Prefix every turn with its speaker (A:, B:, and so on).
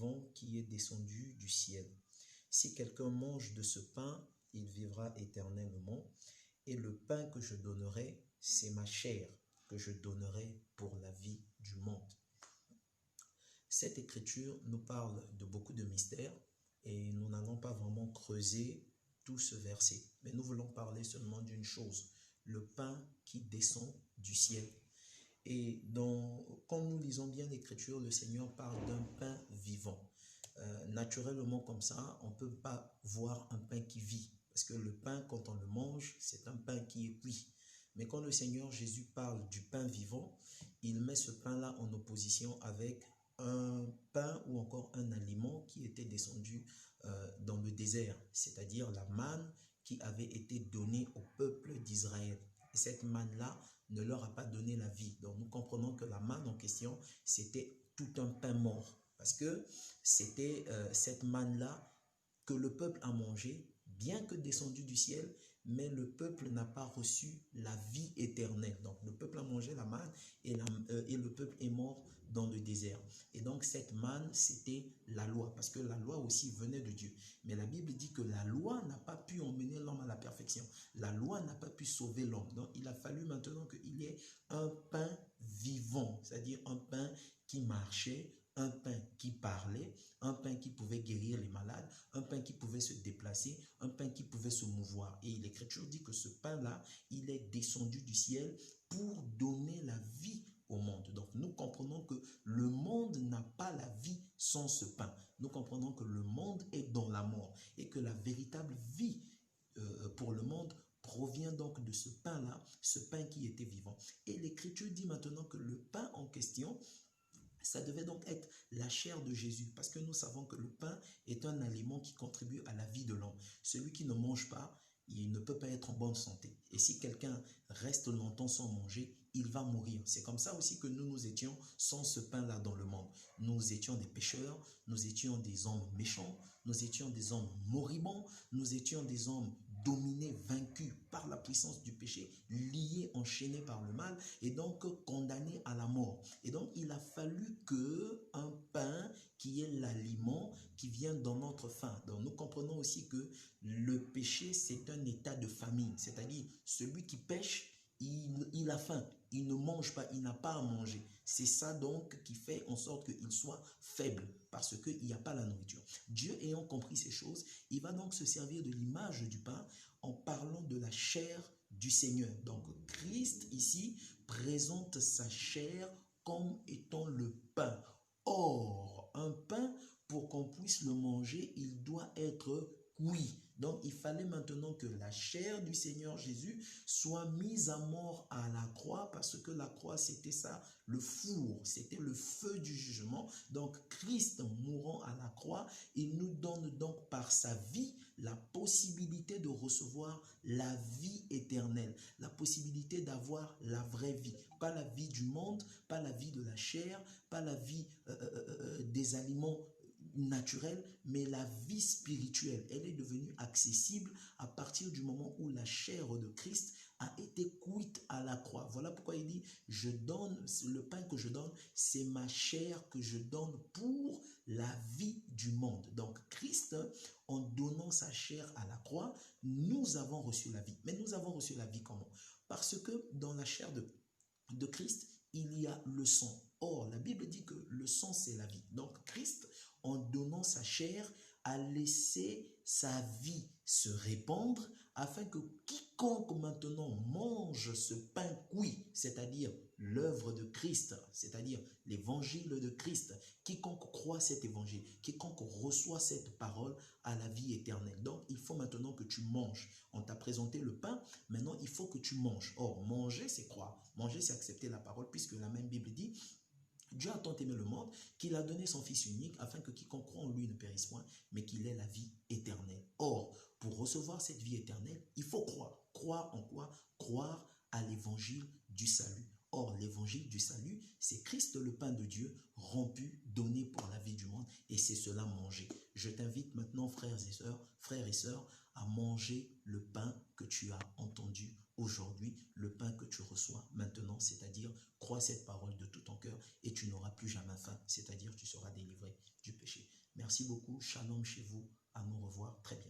A: vivant qui est descendu du ciel. Si quelqu'un mange de ce pain, il vivra éternellement. Et le pain que je donnerai, c'est ma chair que je donnerai pour la vie du monde. Cette écriture nous parle de beaucoup de mystères et nous n'allons pas vraiment creuser tout ce verset. Mais nous voulons parler seulement d'une chose, le pain qui descend du ciel. Et quand nous lisons bien l'écriture, le Seigneur parle d'un pain vivant. Naturellement comme ça, on ne peut pas voir un pain qui vit. Parce que le pain, quand on le mange, c'est un pain qui est cuit. Mais quand le Seigneur Jésus parle du pain vivant, il met ce pain-là en opposition avec un pain ou encore un aliment qui était descendu dans le désert, c'est-à-dire la manne qui avait été donnée au peuple d'Israël. Et cette manne-là ne leur a pas donné la vie. Donc nous comprenons que la manne en question, c'était tout un pain mort. Parce que c'était cette manne-là que le peuple a mangé, bien que descendu du ciel, mais le peuple n'a pas reçu la vie éternelle. Donc le peuple a mangé la manne et le peuple est mort dans le désert. Et donc cette manne, c'était la loi, parce que la loi aussi venait de Dieu. Mais la Bible dit que la loi n'a pas pu emmener l'homme à la perfection. La loi n'a pas pu sauver l'homme. Donc il a fallu maintenant qu'il y ait un pain vivant, c'est-à-dire un pain qui marchait, un pain qui parlait, un pain qui pouvait guérir les malades, un pain qui pouvait se déplacer, un pain qui pouvait se mouvoir. Et l'Écriture dit que ce pain-là, il est descendu du ciel pour donner la vie au monde. Donc nous comprenons que le monde n'a pas la vie sans ce pain. Nous comprenons que le monde est dans la mort et que la véritable vie pour le monde provient donc de ce pain-là, ce pain qui était vivant. Et l'Écriture dit maintenant que le pain en question, ça devait donc être la chair de Jésus, parce que nous savons que le pain est un aliment qui contribue à la vie de l'homme. Celui qui ne mange pas, il ne peut pas être en bonne santé. Et si quelqu'un reste longtemps sans manger, il va mourir. C'est comme ça aussi que nous étions sans ce pain-là dans le monde. Nous étions des pécheurs, nous étions des hommes méchants, nous étions des hommes moribonds, nous étions des hommes dominés, vaincus par la puissance du péché, liés, enchaînés par le mal et donc condamnés à la mort. Et donc il a fallu qu'un pain qui est l'aliment qui vient dans notre faim. Donc nous comprenons aussi que le péché c'est un état de famine, c'est-à-dire celui qui pêche, il a faim, il ne mange pas, il n'a pas à manger. C'est ça donc qui fait en sorte qu'il soit faible parce qu'il n'y a pas la nourriture. Dieu ayant compris ces choses, il va donc se servir de l'image du pain en parlant de la chair du Seigneur. Donc Christ ici présente sa chair comme étant le pain. Or, un pain, pour qu'on puisse le manger, il doit être cuit. Donc, il fallait maintenant que la chair du Seigneur Jésus soit mise à mort à la croix parce que la croix, c'était ça, le four, c'était le feu du jugement. Donc, Christ mourant à la croix, il nous donne donc par sa vie la possibilité de recevoir la vie éternelle, la possibilité d'avoir la vraie vie. Pas la vie du monde, pas la vie de la chair, pas la vie des aliments naturelle, mais la vie spirituelle, elle est devenue accessible à partir du moment où la chair de Christ a été cuite à la croix. Voilà pourquoi il dit, je donne, le pain que je donne, c'est ma chair que je donne pour la vie du monde. Donc Christ, en donnant sa chair à la croix, nous avons reçu la vie. Mais nous avons reçu la vie comment? Parce que dans la chair de Christ, il y a le sang. Or, la Bible dit que le sang, c'est la vie. Donc Christ, en donnant sa chair, a laissé sa vie se répandre afin que quiconque maintenant mange ce pain cuit, c'est-à-dire l'œuvre de Christ, c'est-à-dire l'évangile de Christ, quiconque croit cet évangile, quiconque reçoit cette parole a la vie éternelle. Donc, il faut maintenant que tu manges. On t'a présenté le pain, maintenant il faut que tu manges. Or, manger, c'est croire. Manger, c'est accepter la parole, puisque la même Bible dit, Dieu a tant aimé le monde qu'il a donné son Fils unique afin que quiconque croit en lui ne périsse point, mais qu'il ait la vie éternelle. Or, pour recevoir cette vie éternelle, il faut croire. Croire en quoi? Croire à l'évangile du salut. Or, l'évangile du salut, c'est Christ le pain de Dieu rompu, donné pour la vie du monde, et c'est cela manger. Je t'invite maintenant, frères et sœurs, à manger le pain que tu as entendu aujourd'hui, le pain que tu reçois maintenant, c'est-à-dire crois cette parole de tout ton cœur et tu n'auras plus jamais faim, c'est-à-dire tu seras délivré du péché. Merci beaucoup. Shalom chez vous. À nous revoir très bientôt.